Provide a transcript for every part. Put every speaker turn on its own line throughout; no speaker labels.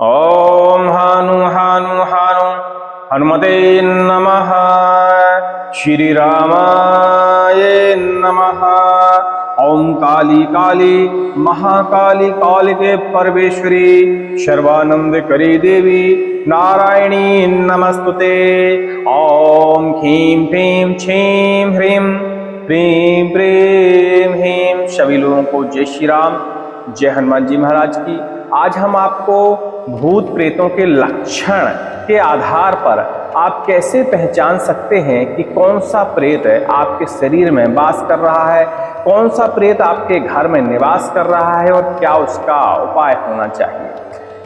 ओम हानु हानु हानु हनुमते नमः। श्री रामाय नमः। ओम काली काली महाकाली कालिके परमेश्वरी सर्वानंद करी देवी नारायणी नमस्तुते। ओम ह्रीं प्रीं छीं ह्रीं प्रीं प्रीं ह्रीं। सभी लोगों को जय श्री राम, जय हनुमान जी महाराज की। आज हम आपको भूत प्रेतों के लक्षण के आधार पर आप कैसे पहचान सकते हैं कि कौन सा प्रेत आपके शरीर में वास कर रहा है, कौन सा प्रेत आपके घर में निवास कर रहा है और क्या उसका उपाय होना चाहिए।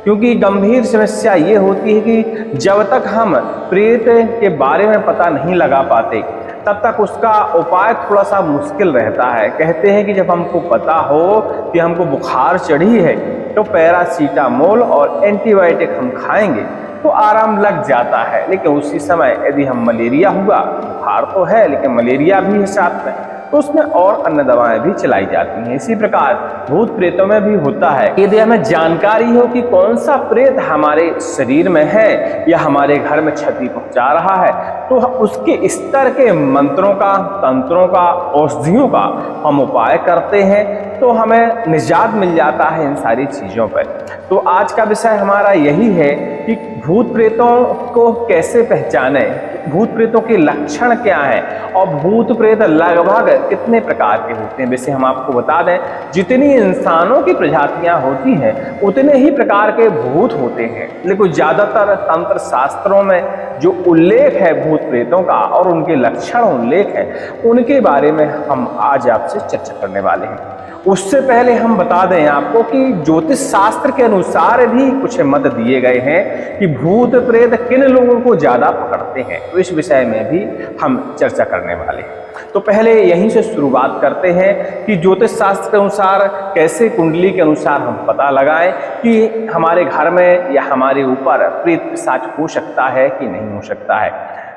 क्योंकि गंभीर समस्या ये होती है कि जब तक हम प्रेत के बारे में पता नहीं लगा पाते तब तक उसका उपाय थोड़ा सा मुश्किल रहता है। कहते हैं कि जब हमको पता हो कि हमको बुखार चढ़ी है तो पैरासीटामोल और एंटीबायोटिक हम खाएंगे तो आराम लग जाता है, लेकिन उसी समय यदि हम मलेरिया हुआ, बुखार तो है लेकिन मलेरिया भी है साथ में, तो उसमें और अन्य दवाएं भी चलाई जाती हैं। इसी प्रकार भूत प्रेतों में भी होता है। यदि हमें जानकारी हो कि कौन सा प्रेत हमारे शरीर में है या हमारे घर में क्षति पहुंचा रहा है तो उसके स्तर के मंत्रों का, तंत्रों का, औषधियों का हम उपाय करते हैं तो हमें निजात मिल जाता है इन सारी चीज़ों पर। तो आज का विषय हमारा यही है कि भूत प्रेतों को कैसे पहचाने, भूत प्रेतों के लक्षण क्या हैं और भूत प्रेत लगभग कितने प्रकार के होते हैं। वैसे हम आपको बता दें, जितनी इंसानों की प्रजातियां होती हैं उतने ही प्रकार के भूत होते हैं, लेकिन ज़्यादातर तंत्र शास्त्रों में जो उल्लेख है भूत प्रेतों का और उनके लक्षण उल्लेख है उनके बारे में हम आज आपसे चर्चा करने वाले हैं। उससे पहले हम बता दें आपको कि ज्योतिष शास्त्र के अनुसार भी कुछ मत दिए गए हैं कि भूत प्रेत किन लोगों को ज्यादा पकड़ते हैं, तो इस विषय में भी हम चर्चा करने वाले हैं। तो पहले यहीं से शुरुआत करते हैं कि ज्योतिष शास्त्र के अनुसार कैसे कुंडली के अनुसार हम पता लगाएं कि हमारे घर में या हमारे ऊपर प्रेत पिशाच हो सकता है कि नहीं हो सकता है।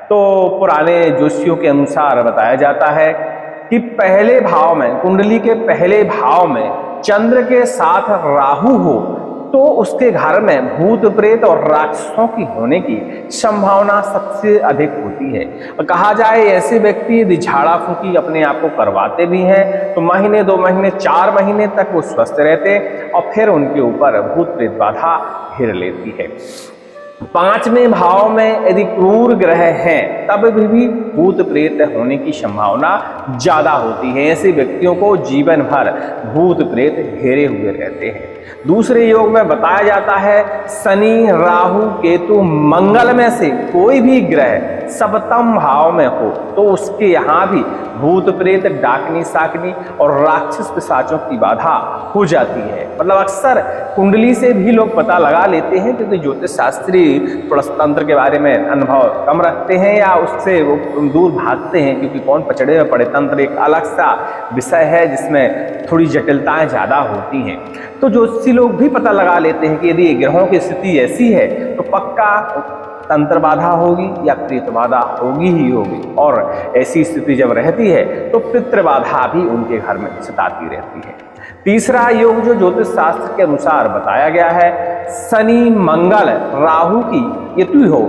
तो पुराने ज्योतिषियों के अनुसार बताया जाता है कि पहले भाव में, कुंडली के पहले भाव में चंद्र के साथ राहु हो तो उसके घर में भूत प्रेत और राक्षसों की होने की संभावना सबसे अधिक होती है। कहा जाए ऐसे व्यक्ति यदि झाड़ा फूंकी अपने आप को करवाते भी हैं तो महीने, 2 महीने, 4 महीने तक वो स्वस्थ रहते और फिर उनके ऊपर भूत प्रेत बाधा घेर लेती है। 5वें भाव में यदि क्रूर ग्रह हैं तब भी भूत प्रेत होने की संभावना ज्यादा होती है। ऐसे व्यक्तियों को जीवन भर भूत प्रेत घेरे हुए रहते हैं। दूसरे योग में बताया जाता है शनि, राहु, केतु, मंगल में से कोई भी ग्रह सप्तम भाव में हो तो उसके यहाँ भी भूत प्रेत, डाकनी साकनी और राक्षस पिशाचों की बाधा हो जाती है। मतलब अक्सर कुंडली से भी लोग पता लगा लेते हैं, क्योंकि ज्योतिष शास्त्री थोड़ा तंत्र के बारे में अनुभव कम रखते हैं या उससे वो दूर भागते हैं, क्योंकि कौन पचड़े में पड़े, तंत्र एक अलग सा विषय है जिसमें थोड़ी जटिलताएं ज़्यादा होती हैं। तो ज्योतिषी लोग भी पता लगा लेते हैं कि यदि ग्रहों की स्थिति ऐसी है तो पक्का तंत्र बाधा होगी या प्रेत बाधा होगी ही होगी, और ऐसी स्थिति जब रहती है तो पितृ बाधा भी उनके घर में सताती रहती है। तीसरा योग जो ज्योतिष शास्त्र के अनुसार बताया गया है, शनि, मंगल, राहु की युति हो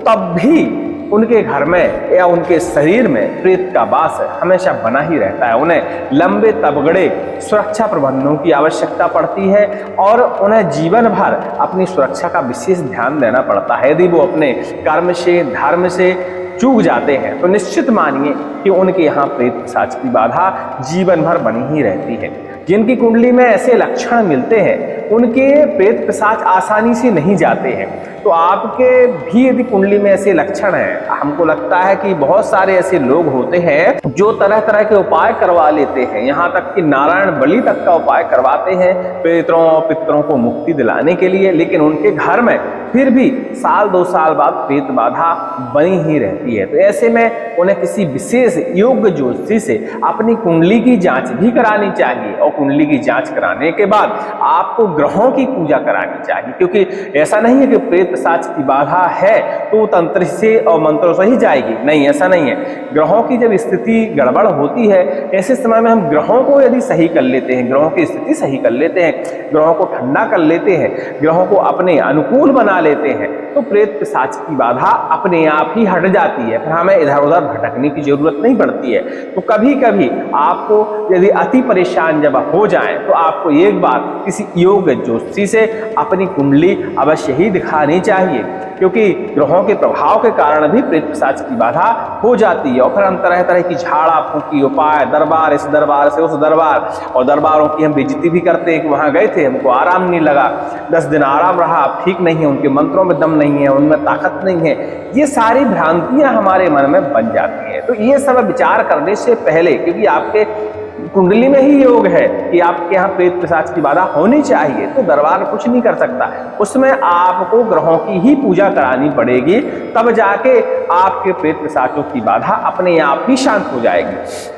तब भी उनके घर में या उनके शरीर में प्रेत का वास हमेशा बना ही रहता है। उन्हें लंबे तबगड़े सुरक्षा प्रबंधों की आवश्यकता पड़ती है और उन्हें जीवन भर अपनी सुरक्षा का विशेष ध्यान देना पड़ता है। यदि वो अपने कर्म से, धर्म से चूक जाते हैं तो निश्चित मानिए कि उनके यहाँ प्रेत पिशाच की बाधा जीवन भर बनी ही रहती है। जिनकी कुंडली में ऐसे लक्षण मिलते हैं उनके प्रेत पिशाच आसानी से नहीं जाते हैं। तो आपके भी यदि कुंडली में ऐसे लक्षण हैं, हमको लगता है कि बहुत सारे ऐसे लोग होते हैं जो तरह तरह के उपाय करवा लेते हैं, यहाँ तक कि नारायण बलि तक का उपाय करवाते हैं प्रेतों और पितरों को मुक्ति दिलाने के लिए, लेकिन उनके घर में फिर भी साल 2 साल बाद प्रेत बाधा बनी ही रहती है। तो ऐसे में उन्हें किसी विशेष योग्य ज्योतिषी से अपनी कुंडली की जांच भी करानी चाहिए और कुंडली की जांच कराने के बाद आपको ग्रहों की पूजा करानी चाहिए, क्योंकि ऐसा नहीं है कि प्रेत पिशाच की बाधा है तो तंत्र से और मंत्रों से ही जाएगी, नहीं, ऐसा नहीं है। ग्रहों की जब स्थिति गड़बड़ होती है ऐसे समय में हम ग्रहों को यदि सही कर लेते हैं, ग्रहों की स्थिति सही कर लेते हैं, ग्रहों को ठंडा कर लेते हैं, ग्रहों को अपने अनुकूल बना लेते हैं, तो प्रेत पिशाच की बाधा अपने आप ही हट जाती है, फिर हमें इधर उधर भटकने की जरूरत नहीं पड़ती है। तो कभी कभी आपको यदि अति परेशान जब हो जाए तो आपको एक बार किसी योग्य ज्योतिषी से अपनी कुंडली अवश्य ही दिखानी चाहिए, क्योंकि ग्रहों के प्रभाव के कारण भी प्रेत पिशाच की बाधा हो जाती है। और फिर हम तरह तरह की झाड़ा फूंकी उपाय, दरबार इस दरबार से उस दरबार, और दरबारों की हम बेइज्जती भी करते हैं कि वहां गए थे, हमको आराम नहीं लगा, 10 दिन आराम रहा, ठीक नहीं है, उनके मंत्रों में दम नहीं है, उनमें ताकत नहीं है। ये सारी भ्रांतियां हमारे मन में बन जाती हैं। तो ये सब विचार करने से पहले, क्योंकि आपके कुंडली में ही योग है कि आपके यहाँ प्रेत पिशाच की बाधा होनी चाहिए, तो दरबार कुछ नहीं कर सकता, उसमें आपको ग्रहों की ही पूजा करानी पड़ेगी, तब जाके आपके प्रेत पिशाचों की बाधा अपने आप ही शांत हो जाएगी।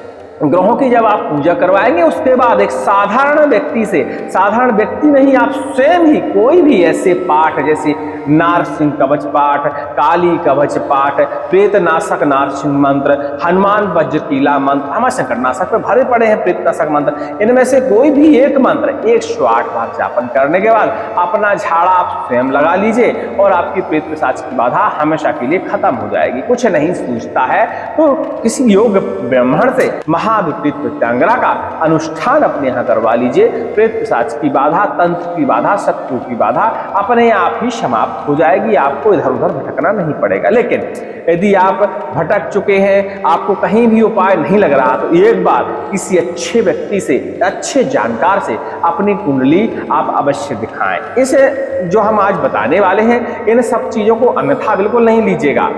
ग्रहों की जब आप पूजा करवाएंगे उसके बाद एक साधारण व्यक्ति से, साधारण व्यक्ति नहीं, आप स्वयं ही कोई भी ऐसे पाठ जैसे नारसिंह कवच पाठ, काली कवच पाठ, प्रेतनाशक नारसिंह मंत्र, हनुमान वज्र कीला मंत्र, हमारे शंकर नाशक पे भरे पड़े हैं प्रेतनाशक मंत्र, इनमें से कोई भी एक मंत्र 108 बार जापन करने के बाद अपना झाड़ा आप स्वयं लगा लीजिए और आपकी प्रेत पिशाच की बाधा हमेशा के लिए खत्म हो जाएगी। कुछ नहीं सूझता है तो किसी योग ब्राह्मण से महाविपरीत प्रत्यांगरा का अनुष्ठान अपने यहाँ करवा लीजिए। प्रेत पिशाच की बाधा, तंत्र की बाधा, शत्रु की बाधा अपने आप ही समाप्त हो जाएगी, आपको इधर उधर भटकना नहीं पड़ेगा। लेकिन यदि आप भटक चुके हैं, आपको कहीं भी उपाय नहीं लग रहा, तो एक बार किसी अच्छे व्यक्ति से, अच्छे जानकार से अपनी कुंडली आप अवश्य दिखाएं। इसे जो हम आज बताने वाले हैं इन सब चीजों को अन्यथा बिल्कुल नहीं लीजिएगा,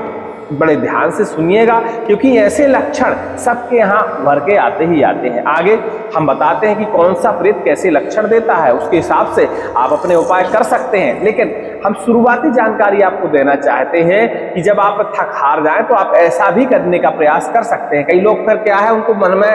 बड़े ध्यान से सुनिएगा, क्योंकि ऐसे लक्षण सबके यहाँ उभर के आते ही आते हैं। आगे हम बताते हैं कि कौन सा प्रेत कैसे लक्षण देता है, उसके हिसाब से आप अपने उपाय कर सकते हैं। लेकिन हम शुरुआती जानकारी आपको देना चाहते हैं कि जब आप थक हार जाएं तो आप ऐसा भी करने का प्रयास कर सकते हैं। कई लोग फिर क्या है, उनको मन में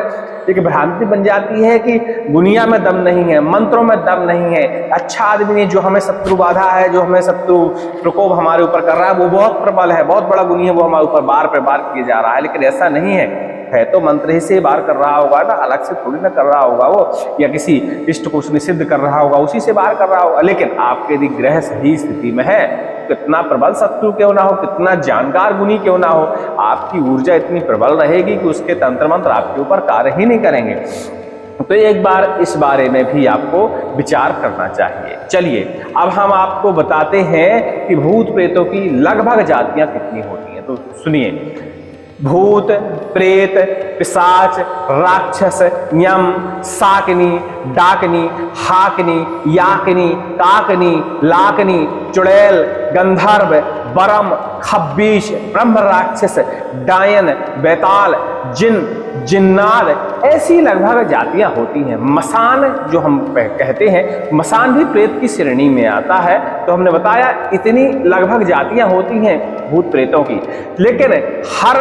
एक भ्रांति बन जाती है कि दुनिया में दम नहीं है, मंत्रों में दम नहीं है, अच्छा आदमी ने जो हमें शत्रु बाधा है, जो हमें शत्रु प्रकोप हमारे ऊपर कर रहा है वो बहुत प्रबल है, बहुत बड़ा गुनी है, वो हमारे ऊपर बार पे बार किए जा रहा है। लेकिन ऐसा नहीं है तो मंत्र ही से बार कर रहा होगा ना, अलग से थोड़ी ना कर रहा होगा वो, या किसी इष्ट को उसने सिद्ध कर रहा होगा, उसी से बार कर रहा होगा। लेकिन आपके यदि ग्रह सही स्थिति में है, कितना प्रबल शत्रु क्यों ना हो, कितना जानकार गुनी क्यों ना हो, आपकी ऊर्जा इतनी प्रबल रहेगी कि उसके तंत्र मंत्र आपके ऊपर कार्य ही नहीं करेंगे। तो एक बार इस बारे में भी आपको विचार करना चाहिए। चलिए अब हम आपको बताते हैं कि भूत प्रेतों की लगभग जातियां कितनी होती हैं। तो सुनिए, भूत, प्रेत, पिशाच, राक्षस, यम, शाकिनी, डाकिनी, हाकिनी, याकिनी, काकनी, लाकनी, चुड़ैल, गंधर्व, बरम, खब्बीश, ब्रह्म राक्षस, डायन, बैताल, जिन, जिन्नात, ऐसी लगभग जातियां होती हैं। मसान जो हम कहते हैं, मसान भी प्रेत की श्रेणी में आता है। तो हमने बताया इतनी लगभग जातियां होती हैं भूत प्रेतों की, लेकिन हर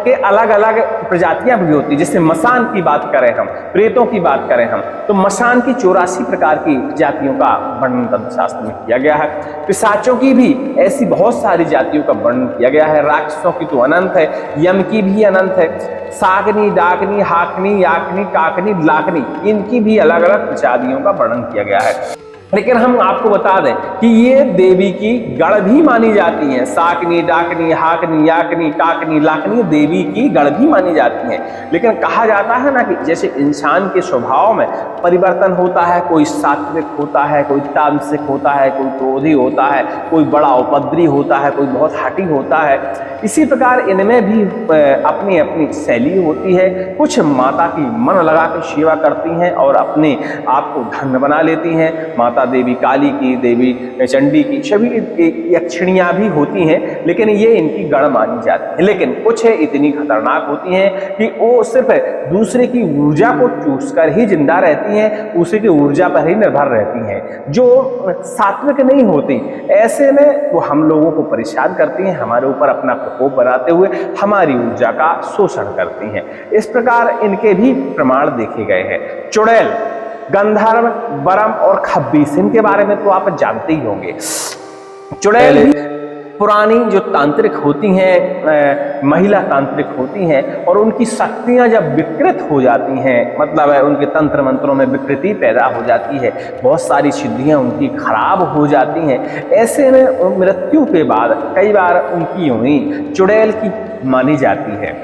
के अलग अलग प्रजातियां भी होती हैं। जैसे मसान की बात करें हम, प्रेतों की बात करें हम, तो मसान की 84 प्रकार की जातियों का वर्णन तंत्र शास्त्र में किया गया है। पिशाचों की भी ऐसी बहुत सारी जातियों का वर्णन किया गया है। राक्षसों की तो अनंत है, यम की भी अनंत है, शाकनी, डाकनी, हाकनी, याकनी, काकनी, लाकनी, इनकी भी अलग अलग प्रजातियों का वर्णन किया गया है। लेकिन हम आपको बता दें कि ये देवी की गढ़ भी मानी जाती हैं। शाकनी, डाकनी, हाकनी, याकनी, काकनी, लाकनी देवी की गढ़ भी मानी जाती हैं। लेकिन कहा जाता है ना कि जैसे इंसान के स्वभाव में परिवर्तन होता है, कोई सात्विक होता है, कोई तामसिक होता है, कोई क्रोधी होता है, कोई बड़ा उपद्रवी होता है, कोई बहुत हठी होता है, इसी प्रकार इनमें भी अपनी अपनी शैली होती है। कुछ माता की मन लगा कर सेवा करती हैं और अपने आप को धन्य बना लेती हैं। माता माता देवी काली की, देवी चंडी की, सभी यक्षिणियाँ भी होती हैं, लेकिन ये इनकी गण मानी जाती है। लेकिन कुछ इतनी खतरनाक होती हैं कि वो सिर्फ दूसरे की ऊर्जा को चूस कर ही जिंदा रहती हैं, उसी की ऊर्जा पर ही निर्भर रहती हैं, जो सात्विक नहीं होती। ऐसे में वो हम लोगों को परेशान करती हैं, हमारे ऊपर अपना प्रकोप बनाते हुए हमारी ऊर्जा का शोषण करती हैं। इस प्रकार इनके भी प्रमाण देखे गए हैं। चुड़ैल, गंधर्व, बरम और खब्बीस, इनके बारे में तो आप जानते ही होंगे। चुड़ैल पुरानी जो तांत्रिक होती हैं, महिला तांत्रिक होती हैं, और उनकी शक्तियां जब विकृत हो जाती हैं, मतलब उनके तंत्र मंत्रों में विकृति पैदा हो जाती है, बहुत सारी सिद्धियां उनकी खराब हो जाती हैं। ऐसे में मृत्यु के बाद कई बार उनकी योनि चुड़ैल की मानी जाती है।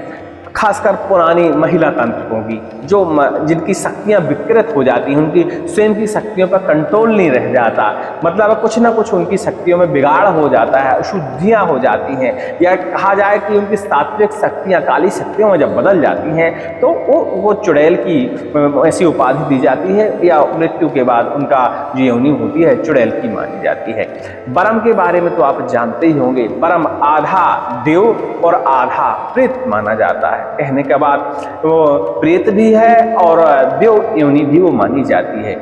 खासकर पुरानी महिला तांत्रिकों की, जो जिनकी शक्तियां विकृत हो जाती हैं, उनकी स्वयं की शक्तियों पर कंट्रोल नहीं रह जाता, मतलब कुछ ना कुछ उनकी शक्तियों में बिगाड़ हो जाता है, अशुद्धियां हो जाती हैं, या कहा जाए कि उनकी सात्विक शक्तियां काली शक्तियों में जब बदल जाती हैं तो वो चुड़ैल की ऐसी उपाधि दी जाती है, या मृत्यु के बाद उनका जो योनि होती है चुड़ैल की मानी जाती है। बरम के बारे में तो आप जानते ही होंगे। बरम आधा देव और आधा प्रेत माना जाता है। कहने के बाद वो प्रेत भी है और देव योनि भी वो मानी जाती है।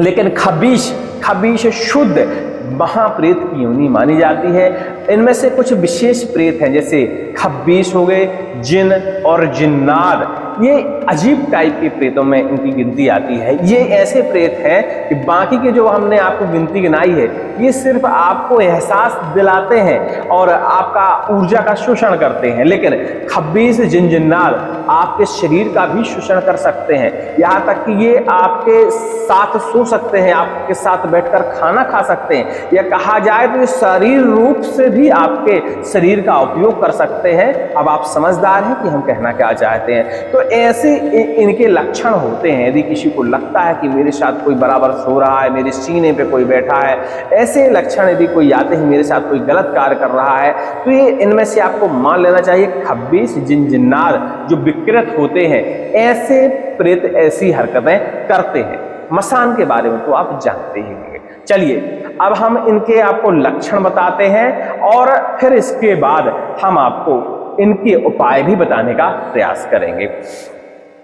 लेकिन खब्बीश शुद्ध महाप्रेत की योनि मानी जाती है। इनमें से कुछ विशेष प्रेत हैं, जैसे खब्बीश हो गए, जिन और जिन्नात, ये अजीब टाइप के प्रेतों में इनकी गिनती आती है। ये ऐसे प्रेत हैं कि बाकी के जो हमने आपको गिनती गिनाई है, ये सिर्फ आपको एहसास दिलाते हैं और आपका ऊर्जा का शोषण करते हैं, लेकिन खब्बीस जिन्नात आपके शरीर का भी शोषण कर सकते हैं। यहाँ तक कि ये आपके साथ सो सकते हैं, आपके साथ बैठकर खाना खा सकते हैं, या कहा जाए तो ये शरीर रूप से भी आपके शरीर का उपयोग कर सकते हैं। अब आप समझदार हैं कि हम कहना क्या चाहते हैं। तो ऐसे इनके लक्षण होते हैं। यदि किसी को लगता है कि मेरे साथ कोई बराबर सो रहा है, मेरे सीने पे कोई बैठा है, ऐसे लक्षण यदि कोई आते हैं, मेरे साथ कोई गलत कार्य कर रहा है, तो ये इनमें से आपको मान लेना चाहिए खब्बीस जिन्नात जो विकृत होते हैं, ऐसे प्रेत ऐसी हरकतें करते हैं। मसान के बारे में तो आप जानते ही होंगे। चलिए अब हम इनके आपको लक्षण बताते हैं और फिर इसके बाद हम आपको इनके उपाय भी बताने का प्रयास करेंगे।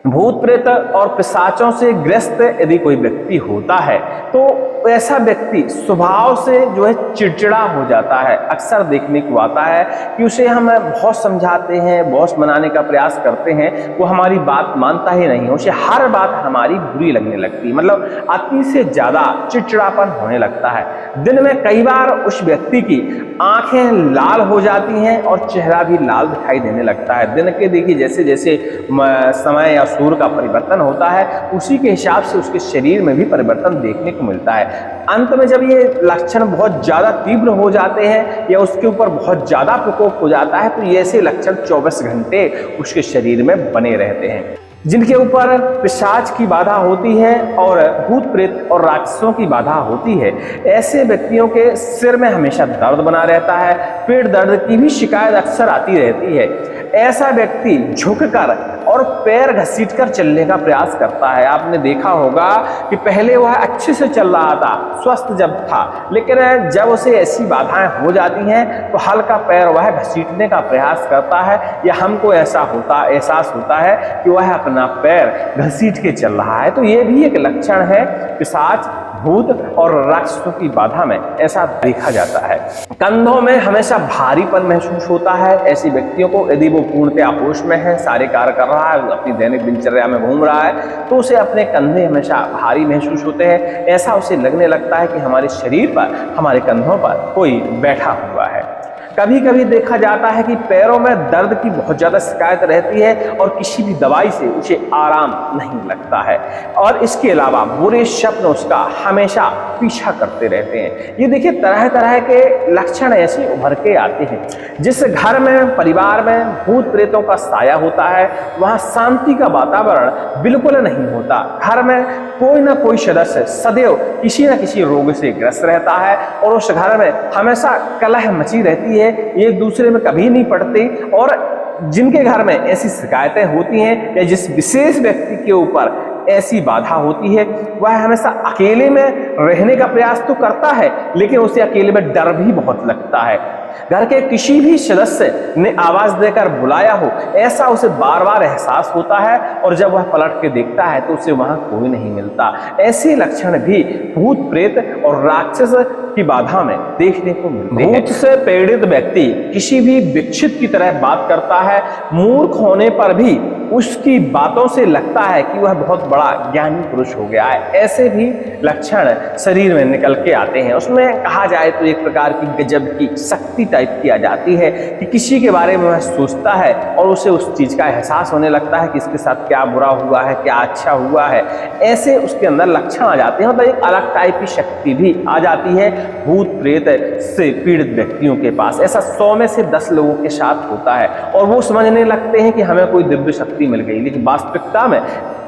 भूत प्रेत और पिशाचों से ग्रस्त यदि कोई व्यक्ति होता है तो ऐसा व्यक्ति स्वभाव से जो है चिड़चिड़ा हो जाता है। अक्सर देखने को आता है कि उसे हम बहुत समझाते हैं, बहुत मनाने का प्रयास करते हैं, वो हमारी बात मानता ही नहीं, उसे हर बात हमारी बुरी लगने लगती है, मतलब अति से ज्यादा चिड़चिड़ापन होने लगता है। दिन में कई बार उस व्यक्ति की आंखें लाल हो जाती हैं और चेहरा भी लाल दिखाई देने लगता है। दिन के देखिए जैसे जैसे समय या सूर्य का परिवर्तन होता है, उसी के हिसाब से उसके शरीर में भी परिवर्तन देखने को मिलता है। अंत में जब ये लक्षण बहुत ज्यादा तीव्र हो जाते हैं या उसके ऊपर बहुत ज्यादा प्रकोप हो जाता है, तो ये ऐसे लक्षण 24 घंटे उसके शरीर में बने रहते हैं। जिनके ऊपर पिशाच की बाधा होती है और भूत प्रेत और राक्षसों की बाधा होती है, ऐसे व्यक्तियों के सिर में हमेशा दर्द बना रहता है, पेट दर्द की भी शिकायत अक्सर आती रहती है। ऐसा व्यक्ति झुककर और पैर घसीटकर चलने का प्रयास करता है। आपने देखा होगा कि पहले वह अच्छे से चल रहा था, स्वस्थ जब था, लेकिन जब उसे ऐसी बाधाएं हो जाती हैं तो हल्का पैर वह घसीटने का प्रयास करता है, या हमको एहसास होता है कि वह अपना पैर घसीट के चल रहा है। तो ये भी एक लक्षण है पिशाच, भूत और राक्षसों की बाधा में ऐसा देखा जाता है। कंधों में हमेशा भारीपन महसूस होता है। ऐसे व्यक्तियों को यदि वो पूर्णतया होश में है, सारे कार्य कर रहा है, अपनी दैनिक दिनचर्या में घूम रहा है, तो उसे अपने कंधे हमेशा भारी महसूस होते हैं। ऐसा उसे लगने लगता है कि हमारे शरीर पर, हमारे कंधों पर कोई बैठा हुआ है। कभी कभी देखा जाता है कि पैरों में दर्द की बहुत ज्यादा शिकायत रहती है और किसी भी दवाई से उसे आराम नहीं लगता है, और इसके अलावा बुरे स्वप्न उसका हमेशा पीछा करते रहते हैं। ये देखिए तरह तरह के लक्षण ऐसे उभर के आते हैं। जिस घर में, परिवार में भूत प्रेतों का साया होता है, वहां शांति का वातावरण बिल्कुल नहीं होता। घर में कोई ना कोई सदस्य सदैव किसी न किसी रोग से ग्रस्त रहता है और उस घर में हमेशा कलह मची रहती है, एक दूसरे में कभी नहीं पड़ते। और जिनके घर में ऐसी शिकायतें होती हैं या जिस विशेष व्यक्ति के ऊपर ऐसी बाधा होती है। वह हमेशा अकेले में रहने का प्रयास तो करता है, लेकिन उसे अकेले में डर भी बहुत लगता है। घर के किसी भी सदस्य ने आवाज देकर बुलाया हो, ऐसा उसे बार बार एहसास होता है, और जब वह पलट के देखता है तो उसे वहां कोई नहीं मिलता। ऐसे लक्षण भी भूत प्रेत और राक्षस की बाधा में देखने को मिलते हैं। भूत से पीड़ित व्यक्ति किसी भी विक्षिप्त की तरह बात करता है। मूर्ख होने पर भी उसकी बातों से लगता है कि वह बहुत बड़ा ज्ञानी पुरुष हो गया है। ऐसे भी लक्षण शरीर में निकल के आते हैं। उसमें कहा जाए तो एक प्रकार की गजब की शक्ति टाइप की आ जाती है कि किसी के बारे में वह सोचता है और उसे उस चीज का एहसास होने लगता है कि इसके साथ क्या बुरा हुआ है, क्या अच्छा हुआ है। ऐसे उसके अंदर लक्षण आ जाते हैं। मतलब एक अलग टाइप की शक्ति भी आ जाती है भूत प्रेत से पीड़ित व्यक्तियों के पास। ऐसा 100 में से 10 लोगों के साथ होता है, और वो समझने लगते हैं कि हमें कोई दिव्य शक्ति मिल गई, लेकिन वास्तविकता में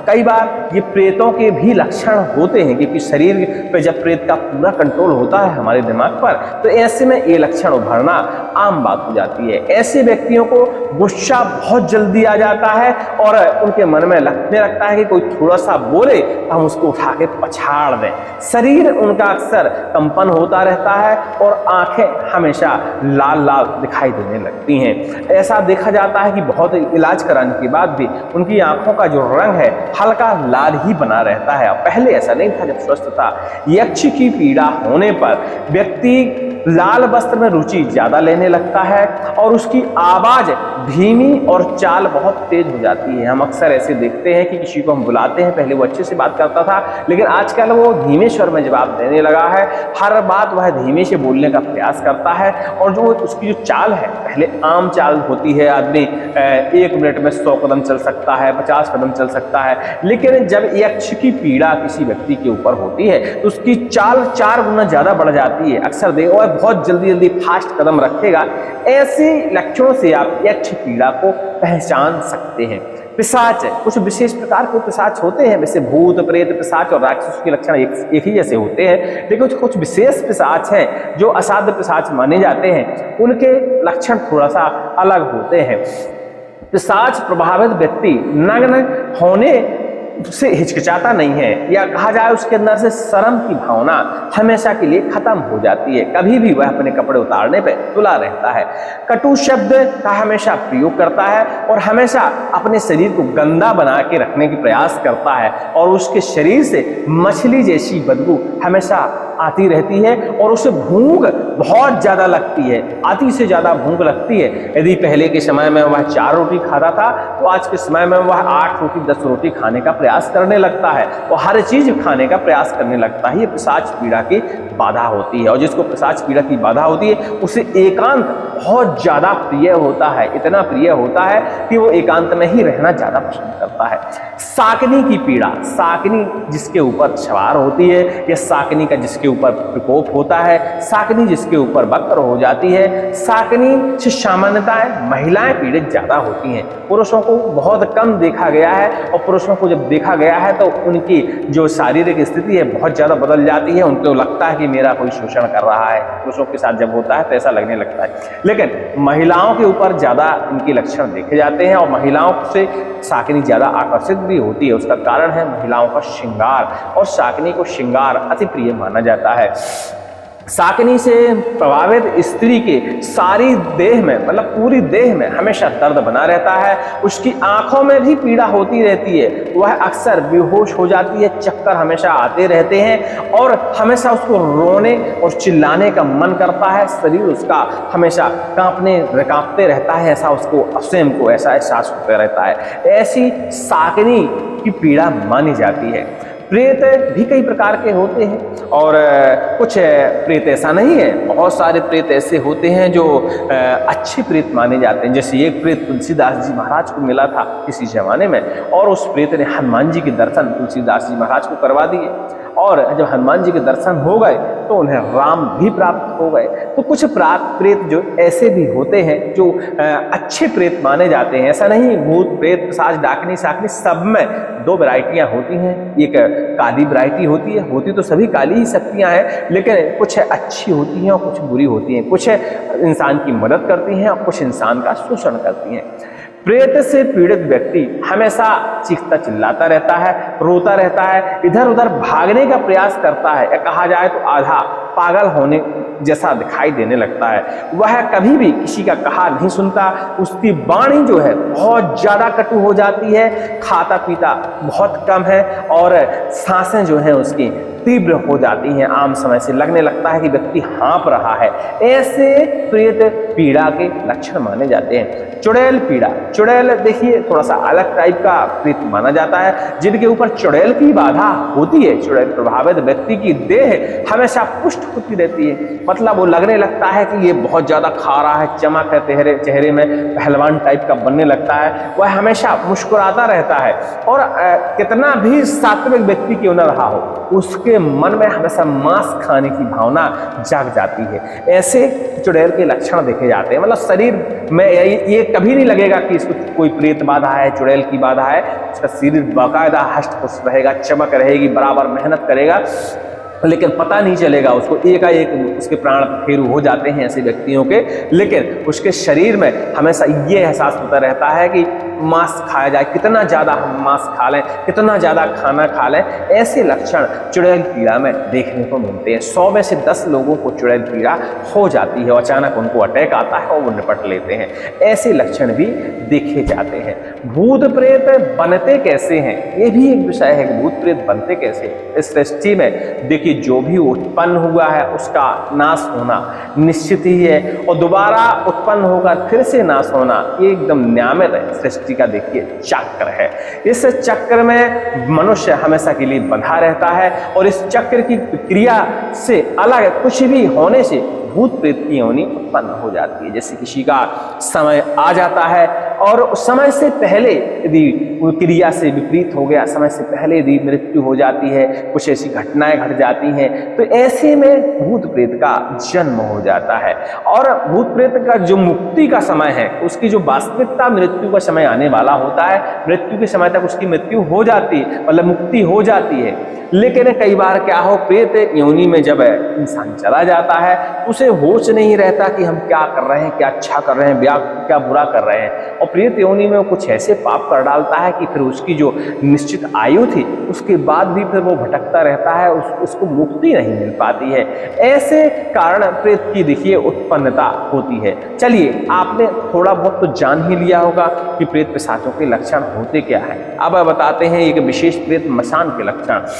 कई बार ये प्रेतों के भी लक्षण होते हैं, क्योंकि शरीर पे जब प्रेत का पूरा कंट्रोल होता है हमारे दिमाग पर, तो ऐसे में ये लक्षण उभरना आम बात हो जाती है। ऐसे व्यक्तियों को गुस्सा बहुत जल्दी आ जाता है, और उनके मन में लगने लगता है कि कोई थोड़ा सा बोले तो हम उसको उठा के पछाड़ दें। शरीर उनका अक्सर कंपन होता रहता है, और आंखें हमेशा लाल लाल दिखाई देने लगती हैं। ऐसा देखा जाता है कि बहुत इलाज कराने के बाद भी उनकी आंखों का जो रंग है हल्का लाल ही बना रहता है। पहले ऐसा नहीं था जब स्वस्थ था। यक्ष की पीड़ा होने पर व्यक्ति लाल वस्त्र में रुचि ज्यादा लेने लगता है, और उसकी आवाज धीमी और चाल बहुत तेज हो जाती है। हम अक्सर ऐसे देखते हैं कि किसी को हम बुलाते हैं, पहले वो अच्छे से बात करता था, लेकिन आजकल वो धीमे स्वर में जवाब देने लगा है। हर बात वह धीमे से बोलने का प्रयास करता है, और जो उसकी जो चाल है, पहले आम चाल होती है, आदमी 1 मिनट में 100 कदम चल सकता है, 50 कदम चल सकता है, लेकिन जब यक्ष की पीड़ा किसी व्यक्ति के ऊपर होती है तो उसकी चाल 4 गुना ज्यादा बढ़ जाती है। अक्सर देखो बहुत जल्दी जल्दी फास्ट कदम रखेगा। ऐसे लक्षणों से आप यक्ष पीड़ा को पहचान सकते हैं। पिशाच, कुछ विशेष प्रकार के पिशाच होते हैं, जैसे भूत प्रेत पिशाच और राक्षस के लक्षण एक ही जैसे होते हैं, लेकिन कुछ विशेष पिशाच हैं जो असाध्य पिशाच माने जाते हैं, उनके लक्षण थोड़ा सा अलग होते हैं। पिशाच प्रभावित व्यक्ति नग्न होने से हिचकिचाता नहीं है, या कहा जाए उसके अंदर से शर्म की भावना हमेशा के लिए खत्म हो जाती है। कभी भी वह अपने कपड़े उतारने पे तुला रहता है। कटु शब्द का हमेशा प्रयोग करता है, और हमेशा अपने शरीर को गंदा बना के रखने की प्रयास करता है, और उसके शरीर से मछली जैसी बदबू हमेशा आती रहती है, और उसे भूख बहुत ज्यादा लगती है, आती से ज्यादा भूख लगती है। यदि पहले के समय में वह 4 रोटी खाता था, तो आज के समय में वह 8 रोटी 10 रोटी खाने का प्रयास करने लगता है, और हर चीज खाने का प्रयास करने लगता है। ये पिशाच पीड़ा की बाधा होती है, और जिसको पिशाच पीड़ा की बाधा होती है उसे एकांत बहुत ज्यादा प्रिय होता है। इतना प्रिय होता है कि वो एकांत में ही रहना ज्यादा पसंद करता है। शाकिनी की पीड़ा, शाकिनी जिसके ऊपर सवार होती है, या शाकिनी का जिसके ऊपर प्रकोप होता है, शाकिनी जिसके ऊपर वक्र हो जाती है, शाकिनी से सामान्यतः महिलाएं पीड़ित ज्यादा होती हैं। पुरुषों को बहुत कम देखा गया है, और पुरुषों को जब देखा गया है तो उनकी जो शारीरिक स्थिति है बहुत ज्यादा बदल जाती है। उनको लगता है कि मेरा कोई शोषण कर रहा है। पुरुषों के साथ जब होता है तो ऐसा लगने लगता है, लेकिन महिलाओं के ऊपर ज्यादा इनके लक्षण देखे जाते हैं, और महिलाओं से शाकिनी ज्यादा आकर्षित भी होती है। उसका कारण है महिलाओं का श्रृंगार, और शाकिनी को श्रृंगार अति प्रिय माना जाता है। शाकिनी से प्रभावित स्त्री के सारी देह में, मतलब पूरी देह में हमेशा दर्द बना रहता है। उसकी आंखों में भी पीड़ा होती रहती है, वह अक्सर बेहोश हो जाती है, चक्कर हमेशा आते रहते हैं, और हमेशा उसको रोने और चिल्लाने का मन करता है। शरीर उसका हमेशा कांपते रहता है, ऐसा उसको स्वयं को ऐसा एहसास होता रहता है। ऐसी शाकिनी की पीड़ा मानी जाती है। प्रेत भी कई प्रकार के होते हैं, और कुछ प्रेत ऐसा नहीं है। बहुत सारे प्रेत ऐसे होते हैं जो अच्छे प्रेत माने जाते हैं। जैसे एक प्रेत तुलसीदास जी महाराज को मिला था किसी जमाने में, और उस प्रेत ने हनुमान जी के दर्शन तुलसीदास जी महाराज को करवा दिए, और जब हनुमान जी के दर्शन हो गए तो उन्हें राम भी प्राप्त हो गए। तो कुछ प्रेत जो ऐसे भी होते हैं जो अच्छे प्रेत माने जाते हैं। ऐसा नहीं, भूत प्रेत पिशाच डाकनी शाकनी सब में 2 वैरायटियां होती हैं। एक काली वैरायटी होती तो सभी काली ही शक्तियां हैं, लेकिन कुछ अच्छी होती हैं और कुछ बुरी होती हैं। कुछ इंसान की मदद करती हैं और कुछ इंसान का शोषण करती हैं। प्रेत से पीड़ित व्यक्ति हमेशा चीखता चिल्लाता रहता है, रोता रहता है, इधर उधर भागने का प्रयास करता है, या कहा जाए तो आधा पागल होने जैसा दिखाई देने लगता है। वह कभी भी किसी का कहा नहीं सुनता, उसकी वाणी जो है बहुत ज्यादा कटु हो जाती है, खाता पीता बहुत कम है और सांसें जो है उसकी तीव्र हो जाती हैं। आम समय से लगने लगता है कि व्यक्ति हाँफ रहा है। ऐसे प्रेत पीड़ा के लक्षण माने जाते हैं। चुड़ैल पीड़ा, चुड़ैल देखिए थोड़ा सा अलग टाइप का प्रेत माना जाता है, जिनके ऊपर चुड़ैल की बाधा होती है। चुड़ैल प्रभावित व्यक्ति की देह हमेशा पुष्ट होती रहती है, मतलब वो लगने लगता है कि ये बहुत ज्यादा खा रहा है, चमक है चेहरे में, पहलवान टाइप का बनने लगता है। वह हमेशा मुस्कुराता रहता है और कितना भी सात्विक व्यक्ति क्यों न रहा हो, उसके मन में हमेशा मांस खाने की भावना जाग जाती है। ऐसे चुड़ैल के लक्षण देखे जाते हैं, मतलब शरीर में ये कभी नहीं लगेगा कि इसको कोई प्रेत बाधा है, चुड़ैल की बाधा है। उसका शरीर बाकायदा हष्ट पुष्ट रहेगा, चमक रहेगी, बराबर मेहनत करेगा, लेकिन पता नहीं चलेगा उसको। एकाएक उसके प्राण फेरू हो जाते हैं ऐसे व्यक्तियों के, लेकिन उसके शरीर में हमेशा ये एहसास होता रहता है कि मांस खाया जाए, कितना ज़्यादा हम मांस खा लें, कितना ज़्यादा खाना खा लें। ऐसे लक्षण चुड़ैल पीड़ा में देखने को मिलते हैं। 100 में से 10 लोगों को चुड़ैल पीड़ा हो जाती है, अचानक उनको अटैक आता है और वो निपट लेते हैं। ऐसे लक्षण भी देखे जाते हैं। भूत प्रेत बनते कैसे हैं, ये भी एक विषय है कि भूत प्रेत बनते कैसे। इस सृष्टि में देखिए जो भी उत्पन्न हुआ है उसका नाश होना निश्चित ही है, और दोबारा उत्पन्न होकर फिर से नाश होना ये एकदम नियमित है। सृष्टि का देखिए चक्र है। इस चक्र में मनुष्य हमेशा के लिए बंधा रहता है, और इस चक्र की क्रिया से अलग कुछ भी होने से भूत प्रेत की योनि उत्पन्न हो जाती है। जैसे किसी का समय आ जाता है और समय से पहले यदि क्रिया से विपरीत हो गया, समय से पहले यदि मृत्यु हो जाती है, कुछ ऐसी घटनाएं घट जाती हैं, तो ऐसे में भूत प्रेत का जन्म हो जाता है। और भूत प्रेत का जो मुक्ति का समय है, उसकी जो वास्तविकता मृत्यु का समय आने वाला होता है, मृत्यु के समय तक उसकी मृत्यु हो जाती है, मतलब मुक्ति हो जाती है। लेकिन कई बार क्या हो, प्रेत योनि में जब इंसान चला जाता है उसे होश नहीं रहता कि हम क्या कर रहे हैं, क्या अच्छा कर रहे हैं, क्या बुरा कर रहे हैं, और प्रेत योनि में वो कुछ ऐसे पाप कर डालता है कि फिर उसकी जो निश्चित आयु थी उसके बाद भी फिर वो भटकता रहता है, उसको मुक्ति नहीं मिल पाती है। ऐसे कारण प्रेत की देखिए उत्पन्नता होती है। चलिए, आपने थोड़ा बहुत तो जान ही लिया होगा कि प्रेत पिशाचों के लक्षण होते क्या है। अब बताते हैं एक विशेष प्रेत मसान के लक्षण।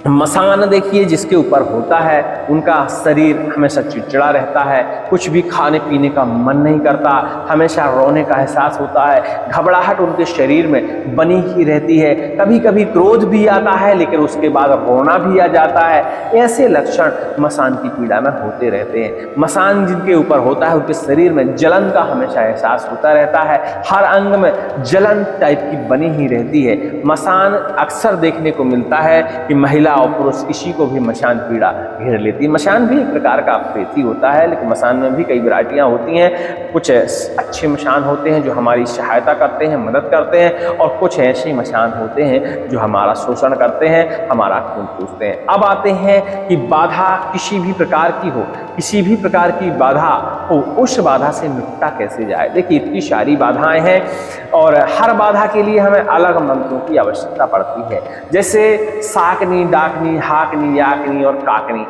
मसान देखिए जिसके ऊपर होता है, उनका शरीर हमेशा चिड़चिड़ा रहता है, कुछ भी खाने पीने का मन नहीं करता, हमेशा रोने का एहसास होता है, घबराहट उनके शरीर में बनी ही रहती है, कभी कभी क्रोध भी आता है लेकिन उसके बाद रोना भी आ जाता है। ऐसे लक्षण मसान की पीड़ा में होते रहते हैं। मसान जिनके ऊपर होता है उनके शरीर में जलन का हमेशा एहसास होता रहता है, हर अंग में जलन टाइप की बनी ही रहती है। मसान अक्सर देखने को मिलता है कि महिला और पुरुष किसी को भी मसान पीड़ा घेर लेती है। मसान भी एक प्रकार का प्रेत ही होता है, लेकिन मसान में भी कई वैरायटियां होती हैं। कुछ अच्छे मसान होते हैं जो हमारी सहायता करते हैं, मदद करते हैं, और कुछ ऐसे मसान होते हैं जो हमारा शोषण करते हैं, हमारा खून चूसते हैं। अब आते हैं कि बाधा किसी भी प्रकार की हो, किसी भी प्रकार की बाधा हो, उस बाधा से निपटा कैसे जाए। देखिए इतनी सारी बाधाएं हैं और हर बाधा के लिए हमें अलग मंत्रों की आवश्यकता पड़ती है। जैसे साकनी, डाकनी, हाकनी, याकनी और काकनी,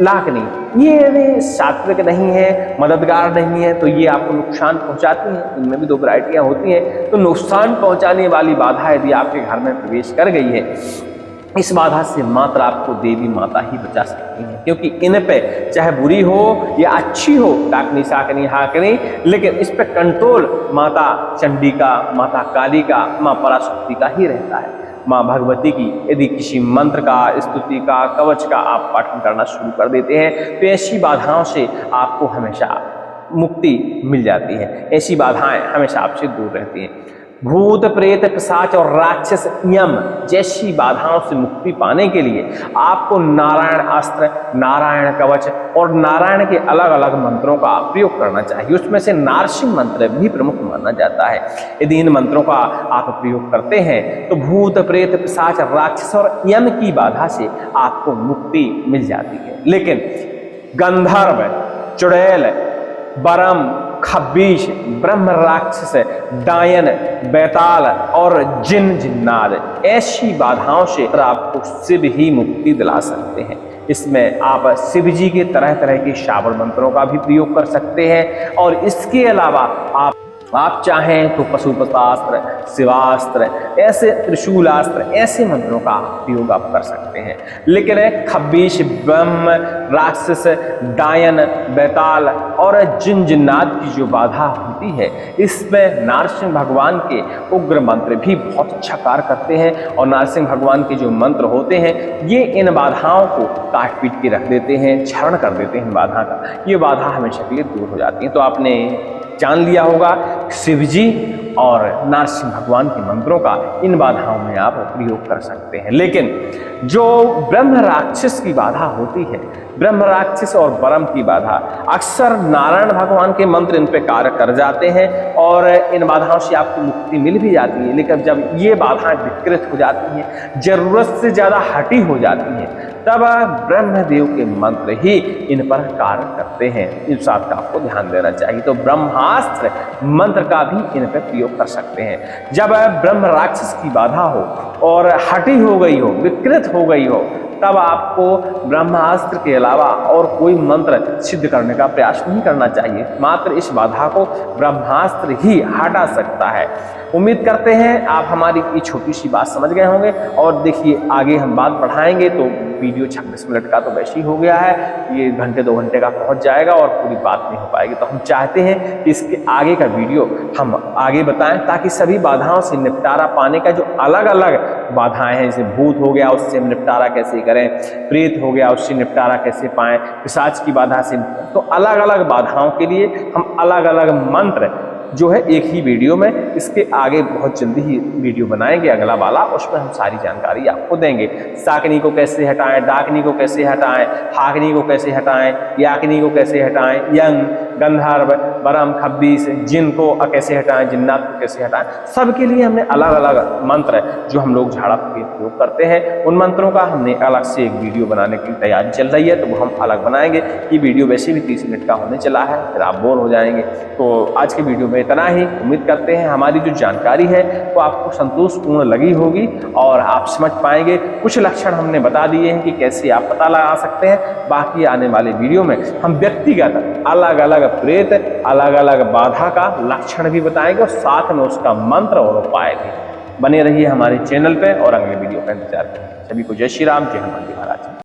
लाकनी, ये सात्विक नहीं है, मददगार नहीं है, तो ये आपको नुकसान पहुंचाती हैं। इनमें भी 2 वैरायटियां होती हैं। तो नुकसान पहुंचाने वाली बाधा यदि आपके घर में प्रवेश कर गई है, इस बाधा से मात्र आपको देवी माता ही बचा सकती हैं, क्योंकि इन पे चाहे बुरी हो या अच्छी हो, डाकनी, साकनी, हाकनी, लेकिन इस पे कंट्रोल माता चंडी का, माता काली का, माँ पराशक्ति का ही रहता है, माँ भगवती की। यदि किसी मंत्र का, स्तुति का, कवच का आप पाठन करना शुरू कर देते हैं तो ऐसी बाधाओं से आपको हमेशा मुक्ति मिल जाती है, ऐसी बाधाएं हमेशा आपसे दूर रहती हैं। भूत प्रेत पिशाच और राक्षस यम जैसी बाधाओं से मुक्ति पाने के लिए आपको नारायण अस्त्र, नारायण कवच और नारायण के अलग अलग मंत्रों का प्रयोग करना चाहिए। उसमें से नारसिंह मंत्र भी प्रमुख माना जाता है। यदि इन मंत्रों का आप प्रयोग करते हैं तो भूत प्रेत पिशाच, राक्षस और यम की बाधा से आपको मुक्ति मिल जाती है। लेकिन गंधर्व, चुड़ैल, बरम, खब्बीश, ब्रह्म राक्षस, डायन, बैताल और जिन जिन्नात, ऐसी बाधाओं से आपको शिव ही मुक्ति दिला सकते हैं। इसमें आप शिव जी के तरह तरह के श्रावण मंत्रों का भी प्रयोग कर सकते हैं और इसके अलावा आप चाहें तो पशुपतास्त्र, शिवास्त्र, ऐसे त्रिशूलास्त्र, ऐसे मंत्रों का प्रयोग आप कर सकते हैं। लेकिन खब्बीश, ब्रह्म राक्षस, डायन, बैताल और जिन जिन्नात की जो बाधा होती है, इसमें नरसिंह भगवान के उग्र मंत्र भी बहुत अच्छा कार्य करते हैं और नरसिंह भगवान के जो मंत्र होते हैं ये इन बाधाओं को काट पीट के रख देते हैं, क्षरण कर देते हैं इन बाधा का। ये बाधा हमेशा के लिए दूर हो जाती है। तो आपने जान लिया होगा शिव जी और नरसिंह भगवान के मंत्रों का इन बाधाओं में आप प्रयोग कर सकते हैं। लेकिन जो ब्रह्म राक्षस की बाधा होती है, ब्रह्म राक्षस और ब्रह्म की बाधा, अक्सर नारायण भगवान के मंत्र इन पे कार्य कर जाते हैं और इन बाधाओं से आपको मुक्ति मिल भी जाती है। लेकिन जब ये बाधाएं विकृत हो जाती हैं, जरूरत से ज्यादा हटी हो जाती हैं, तब ब्रह्मदेव के मंत्र ही इन पर कार्य करते हैं। इस बात का आपको ध्यान देना चाहिए। तो ब्रह्मास्त्र मंत्र का भी इन पर प्रयोग कर सकते हैं। जब ब्रह्म राक्षस की बाधा हो और हटी हो गई हो, विकृत हो गई हो, तब आपको ब्रह्मास्त्र के अलावा और कोई मंत्र सिद्ध करने का प्रयास नहीं करना चाहिए। मात्र इस बाधा को ब्रह्मास्त्र ही हटा सकता है। उम्मीद करते हैं आप हमारी ये छोटी सी बात समझ गए होंगे और देखिए आगे हम बात बढ़ाएंगे तो वीडियो 26 मिनट का तो वैसे ही हो गया है, ये घंटे 2 घंटे का पहुंच जाएगा और पूरी बात नहीं हो पाएगी। तो हम चाहते हैं कि इसके आगे का वीडियो हम आगे बताएं ताकि सभी बाधाओं से निपटारा पाने का, जो अलग अलग बाधाएं हैं, जैसे भूत हो गया उससे निपटारा कैसे करें, प्रेत हो गया उससे निपटारा कैसे पाएं, पिशाच की बाधा से, तो अलग अलग बाधाओं के लिए हम अलग अलग मंत्र जो है एक ही वीडियो में, इसके आगे बहुत जल्दी ही वीडियो बनाएंगे अगला वाला, उसमें हम सारी जानकारी आपको देंगे। साकनी को कैसे हटाएं, डाकनी को कैसे हटाएं, हाकनी को कैसे हटाएं, याकनी को कैसे हटाएं, यंग, गंधर्व, ब्रह्म, खब्बीस, जिन को कैसे हटाएं, जिन्नात को कैसे हटाएं, सबके लिए हमने अलग अलग मंत्र जो हम लोग झाड़ा फूक के प्रयोग करते हैं, उन मंत्रों का हमने अलग से एक वीडियो बनाने की तैयारी चल रही है। तो वो हम अलग बनाएंगे। ये वीडियो वैसे भी 30 मिनट का होने चला है, फिर आप बोर हो जाएंगे। तो आज के वीडियो में इतना ही। उम्मीद करते हैं हमारी जो जानकारी है वो आपको संतोषपूर्ण लगी होगी और आप समझ पाएंगे। कुछ लक्षण हमने बता दिए हैं कि कैसे आप पता लगा सकते हैं। बाकी आने वाले वीडियो में हम व्यक्तिगत अलग अलग प्रेत, अलग अलग बाधा का लक्षण भी बताएंगे और साथ में उसका मंत्र और उपाय भी। बने रहिए हमारे चैनल पे और अगले वीडियो का इंतजार करें। सभी को जय श्री राम, जय हनुमान जी महाराज।